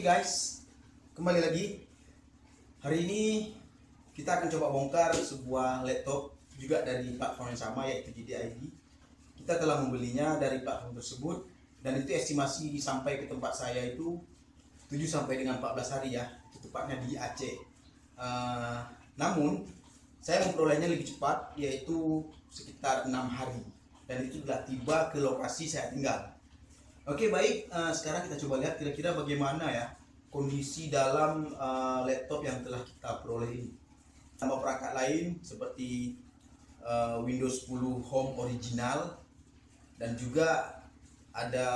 Oke guys, kembali lagi. Hari ini kita akan coba bongkar sebuah laptop juga dari platform yang sama, yaitu GTID. Kita telah membelinya dari platform tersebut dan itu estimasi sampai ke tempat saya itu 7 sampai dengan 14 hari ya, tepatnya di Aceh. Namun saya memperolehnya lebih cepat, yaitu sekitar 6 hari, dan itu sudah tiba ke lokasi saya tinggal. Oke baik, sekarang kita coba lihat kira-kira bagaimana ya kondisi dalam laptop yang telah kita peroleh ini. Tambah perangkat lain seperti Windows 10 Home original, dan juga ada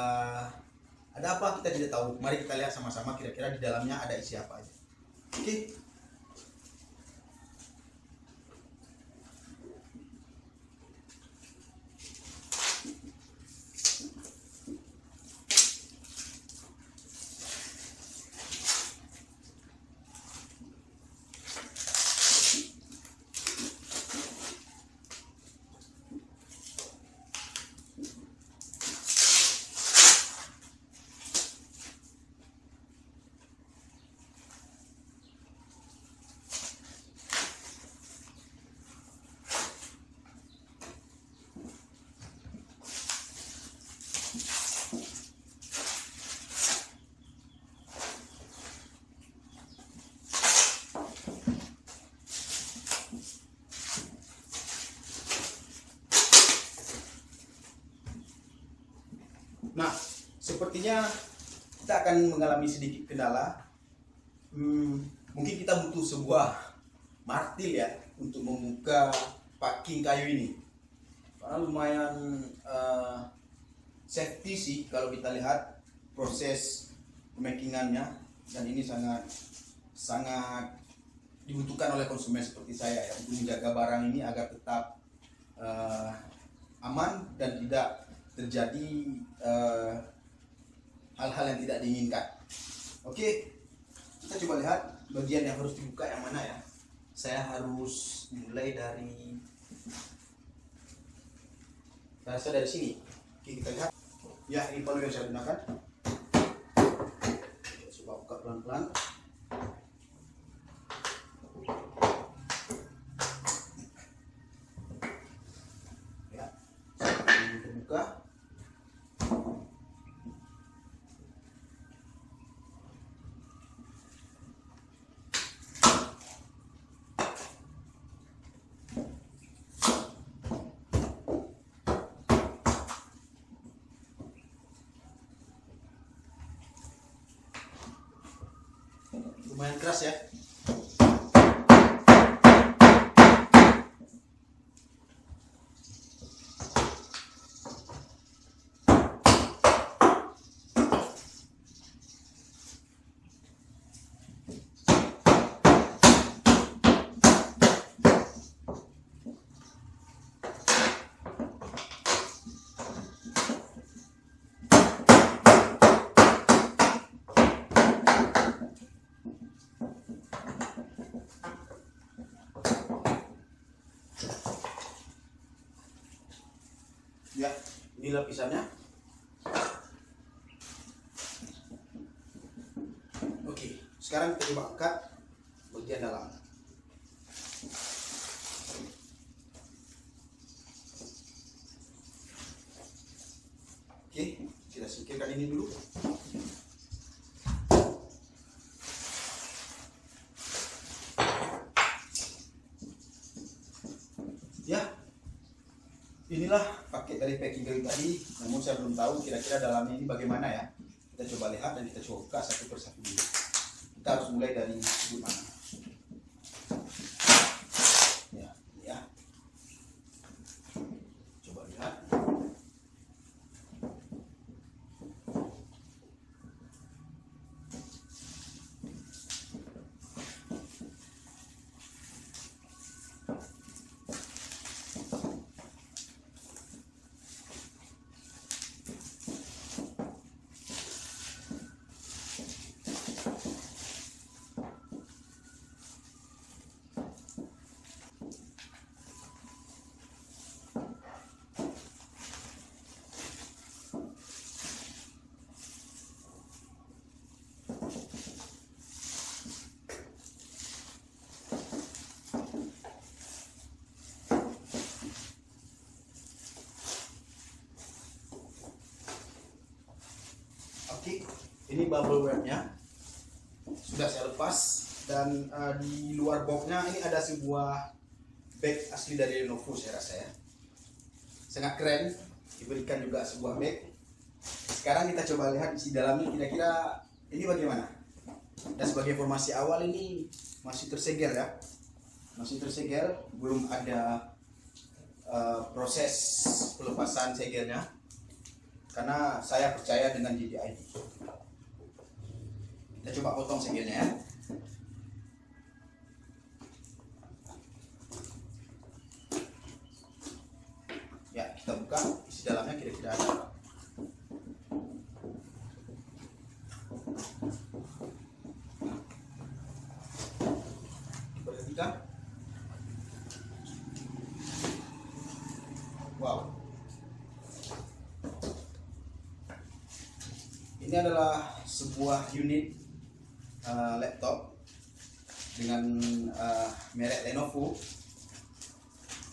apa kita tidak tahu. Mari kita lihat sama-sama kira-kira di dalamnya ada isi apa aja. Oke. Nah, sepertinya kita akan mengalami sedikit kendala. Mungkin kita butuh sebuah martil ya untuk membuka packing kayu ini. Karena lumayan safety sih kalau kita lihat proses pemakingannya, dan ini sangat dibutuhkan oleh konsumen seperti saya ya, untuk menjaga barang ini agar tetap aman dan tidak terjadi hal-hal yang tidak diinginkan. Oke, kita coba lihat bagian yang harus dibuka yang mana ya. Saya harus mulai dari sini. Oke, kita lihat ya, ini palu yang saya gunakan. Coba buka pelan-pelan. Ya, ini terbuka. Lumayan keras ya. Ya, ini lapisannya. Oke, sekarang kita coba angkat bagian dalam. Oke, kita singkirkan ini dulu. Ya, inilah paket dari packing kayu tadi. Namun saya belum tahu kira-kira dalamnya ini bagaimana ya. Kita coba lihat dan kita coba buka satu persatu dulu. Kita harus mulai dari sudut mana. Ya, ini ya. Coba lihat. Ini bubble wrapnya sudah saya lepas, dan di luar boxnya ini ada sebuah bag asli dari Lenovo. Saya rasa ya sangat keren, diberikan juga sebuah bag. Sekarang kita coba lihat isi dalamnya kira-kira ini bagaimana. Dan sebagai informasi awal, ini masih tersegel ya, masih tersegel, belum ada proses pelepasan segelnya, karena saya percaya dengan JDID. Kita coba potong segelnya ya. Ya, kita buka isi dalamnya kira-kira ada apa. Perhatikan. Wow. Ini adalah sebuah unit laptop dengan merek Lenovo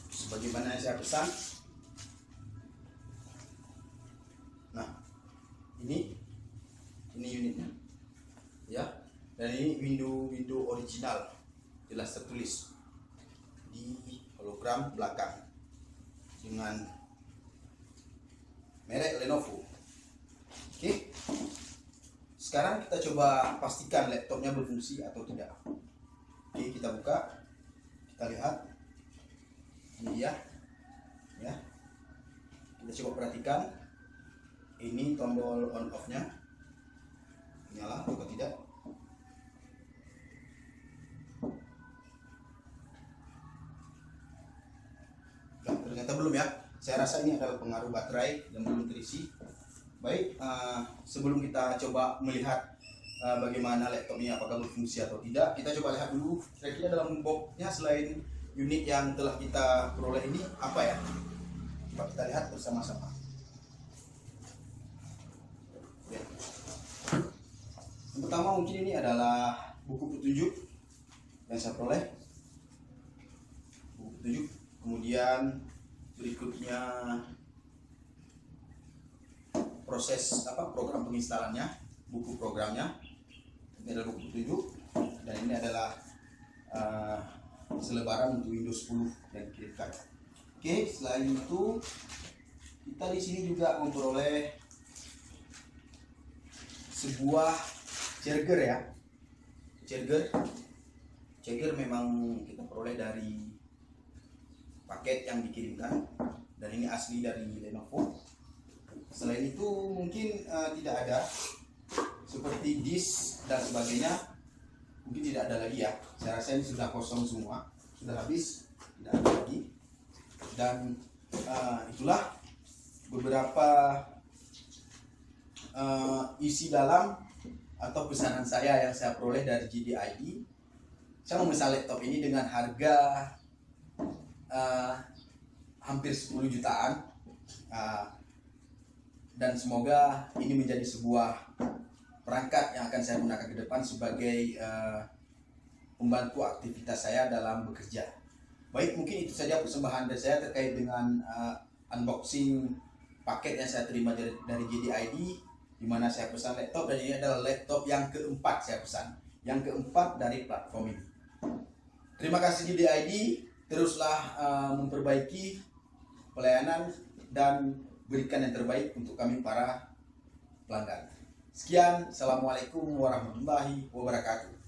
sebagaimana yang saya pesan. Nah, ini unitnya ya, dan ini window original, jelas tertulis di hologram belakang dengan merek Lenovo. Oke, sekarang kita coba pastikan laptopnya berfungsi atau tidak. Oke, kita buka, kita lihat ini ya, kita coba perhatikan. Ini tombol on off nya nyala atau tidak. Nah, ternyata belum ya. Saya rasa ini adalah pengaruh baterai yang belum terisi. Baik, sebelum kita coba melihat bagaimana laptop ini apakah berfungsi atau tidak, kita coba lihat dulu kira-kira dalam boxnya selain unit yang telah kita peroleh ini apa ya. Coba kita lihat bersama-sama. Yang pertama mungkin ini adalah buku petunjuk yang saya peroleh, buku petunjuk. Kemudian berikutnya proses program penginstalannya, buku programnya. Ini adalah buku petunjuk, dan ini adalah selebaran untuk Windows 10 yang dikirimkan. Oke, selain itu kita di sini juga memperoleh sebuah charger ya. Charger memang kita peroleh dari paket yang dikirimkan, dan ini asli dari Lenovo. Selain itu mungkin tidak ada seperti disk dan sebagainya, mungkin tidak ada lagi ya. Saya rasa ini sudah kosong semua, sudah habis, tidak ada lagi. Dan itulah beberapa isi dalam atau pesanan saya yang saya peroleh dari JDID. Saya memesan laptop ini dengan harga hampir 10 jutaan, dan semoga ini menjadi sebuah perangkat yang akan saya gunakan ke depan sebagai pembantu aktivitas saya dalam bekerja. Baik, mungkin itu saja persembahan dari saya terkait dengan unboxing paket yang saya terima dari JDID, di mana saya pesan laptop, dan ini adalah laptop yang keempat saya pesan, yang keempat dari platform ini. Terima kasih JDID, teruslah memperbaiki pelayanan dan berikan yang terbaik untuk kami para pelanggan. Sekian, assalamualaikum warahmatullahi wabarakatuh.